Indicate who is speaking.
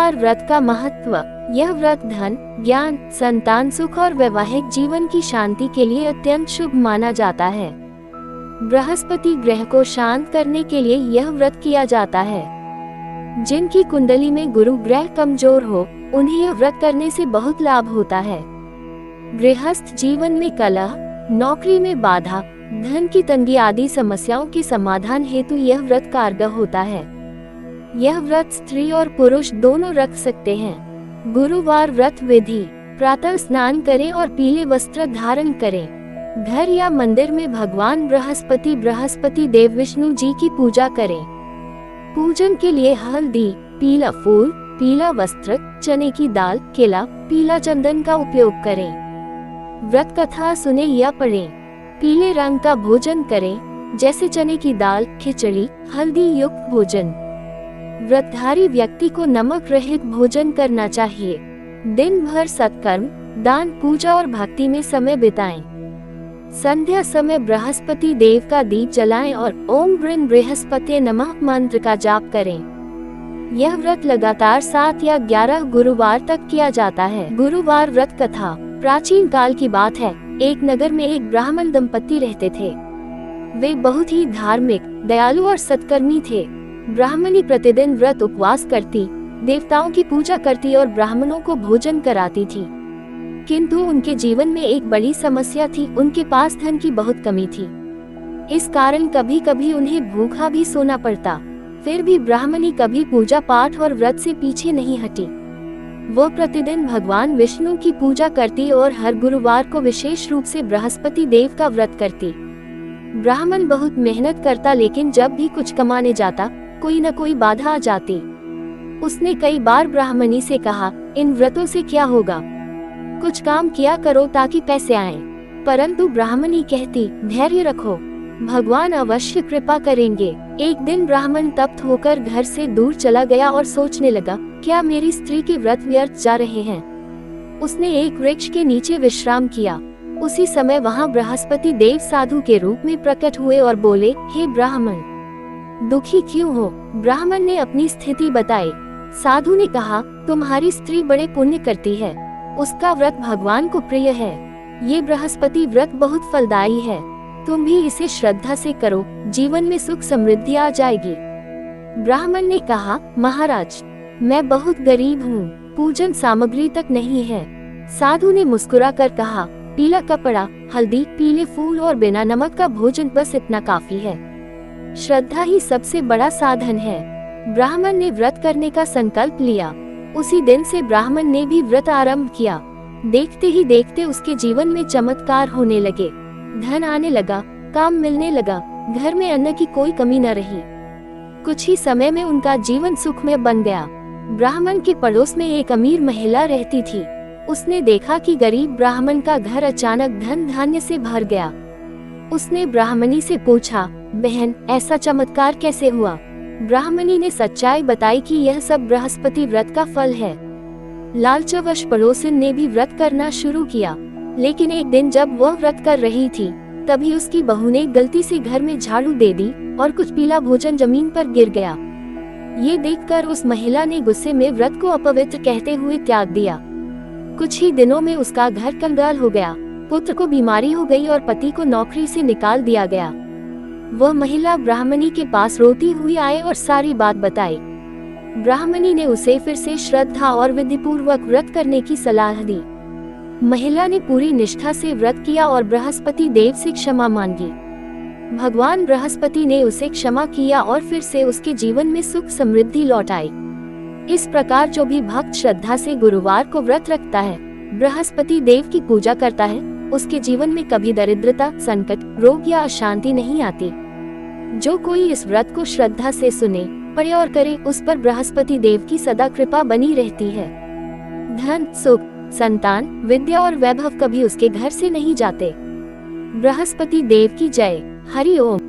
Speaker 1: गुरुवार व्रत का महत्व। यह व्रत धन, ज्ञान, संतान सुख और वैवाहिक जीवन की शांति के लिए अत्यंत शुभ माना जाता है। बृहस्पति ग्रह को शांत करने के लिए यह व्रत किया जाता है। जिनकी कुंडली में गुरु ग्रह कमजोर हो, उन्हें यह व्रत करने से बहुत लाभ होता है। गृहस्थ जीवन में कलह, नौकरी में बाधा, धन की तंगी आदि समस्याओं के समाधान हेतु यह व्रत कारगर होता है। यह व्रत स्त्री और पुरुष दोनों रख सकते हैं। गुरुवार व्रत विधि: प्रातः स्नान करें और पीले वस्त्र धारण करें। घर या मंदिर में भगवान बृहस्पति देव विष्णु जी की पूजा करें। पूजन के लिए हल्दी, पीला फूल, पीला वस्त्र, चने की दाल, केला, पीला चंदन का उपयोग करें। व्रत कथा सुने या पढ़ें। पीले रंग का भोजन करें, जैसे चने की दाल, खिचड़ी, हल्दी युक्त भोजन। व्रतधारी व्यक्ति को नमक रहित भोजन करना चाहिए। दिन भर सत्कर्म, दान, पूजा और भक्ति में समय बिताएं। संध्या समय बृहस्पति देव का दीप जलाएं और ओम गृण बृहस्पते नमः मंत्र का जाप करें। यह व्रत लगातार 7 या 11 गुरुवार तक किया जाता है। गुरुवार व्रत कथा: प्राचीन काल की बात है। एक नगर में एक ब्राह्मण दंपति रहते थे। वे बहुत ही धार्मिक, दयालु और सत्कर्मी थे। ब्राह्मणी प्रतिदिन व्रत उपवास करती, देवताओं की पूजा करती और ब्राह्मणों को भोजन कराती थी। किंतु उनके जीवन में एक बड़ी समस्या थी, उनके पास धन की बहुत कमी थी। इस कारण कभी कभी उन्हें भूखा भी सोना पड़ता। फिर भी ब्राह्मणी कभी पूजा पाठ और व्रत से पीछे नहीं हटी। वो प्रतिदिन भगवान विष्णु की पूजा करती और हर गुरुवार को विशेष रूप से बृहस्पति देव का व्रत करती। ब्राह्मण बहुत मेहनत करता, लेकिन जब भी कुछ कमाने जाता, कोई न कोई बाधा आ जाती। उसने कई बार ब्राह्मणी से कहा, इन व्रतों से क्या होगा, कुछ काम किया करो ताकि पैसे आएं। परंतु ब्राह्मणी कहती, धैर्य रखो, भगवान अवश्य कृपा करेंगे। एक दिन ब्राह्मण तप्त होकर घर से दूर चला गया और सोचने लगा, क्या मेरी स्त्री के व्रत व्यर्थ जा रहे हैं। उसने एक वृक्ष के नीचे विश्राम किया। उसी समय वहां बृहस्पति देव साधु के रूप में प्रकट हुए और बोले, हे ब्राह्मण, दुखी क्यों हो। ब्राह्मण ने अपनी स्थिति बताई। साधु ने कहा, तुम्हारी स्त्री बड़े पुण्य करती है, उसका व्रत भगवान को प्रिय है। ये बृहस्पति व्रत बहुत फलदायी है, तुम भी इसे श्रद्धा से करो, जीवन में सुख समृद्धि आ जाएगी। ब्राह्मण ने कहा, महाराज, मैं बहुत गरीब हूँ, पूजन सामग्री तक नहीं है। साधु ने मुस्कुराकर कहा, पीला कपड़ा, हल्दी, पीले फूल और बिना नमक का भोजन, बस इतना काफी है। श्रद्धा ही सबसे बड़ा साधन है। ब्राह्मण ने व्रत करने का संकल्प लिया। उसी दिन से ब्राह्मण ने भी व्रत आरंभ किया। देखते ही देखते उसके जीवन में चमत्कार होने लगे। धन आने लगा, काम मिलने लगा, घर में अन्न की कोई कमी न रही। कुछ ही समय में उनका जीवन सुखमय बन गया। ब्राह्मण के पड़ोस में एक अमीर महिला रहती थी। उसने देखा कि गरीब ब्राह्मण का घर अचानक धन धान्य से भर गया। उसने ब्राह्मणी से पूछा, बहन, ऐसा चमत्कार कैसे हुआ। ब्राह्मणी ने सच्चाई बताई कि यह सब बृहस्पति व्रत का फल है। लालचवश पड़ोसिन ने भी व्रत करना शुरू किया, लेकिन एक दिन जब वह व्रत कर रही थी, तभी उसकी बहू ने गलती से घर में झाड़ू दे दी और कुछ पीला भोजन जमीन पर गिर गया। ये देखकर उस महिला ने गुस्से में व्रत को अपवित्र कहते हुए त्याग दिया। कुछ ही दिनों में उसका घर कंगाल हो गया, पुत्र को बीमारी हो गई और पति को नौकरी से निकाल दिया गया। वह महिला ब्राह्मणी के पास रोती हुई आई और सारी बात बताई। ब्राह्मणी ने उसे फिर से श्रद्धा और विधिपूर्वक व्रत करने की सलाह दी। महिला ने पूरी निष्ठा से व्रत किया और बृहस्पति देव से क्षमा मांगी। भगवान बृहस्पति ने उसे क्षमा किया और फिर से उसके जीवन में सुख समृद्धि लौट आई। इस प्रकार जो भी भक्त श्रद्धा से गुरुवार को व्रत रखता है, बृहस्पति देव की पूजा करता है, उसके जीवन में कभी दरिद्रता, संकट, रोग या अशांति नहीं आती। जो कोई इस व्रत को श्रद्धा से सुने, पढ़े और करे, उस पर बृहस्पति देव की सदा कृपा बनी रहती है। धन, सुख, संतान, विद्या और वैभव कभी उसके घर से नहीं जाते। बृहस्पति देव की जय। हरि ओम।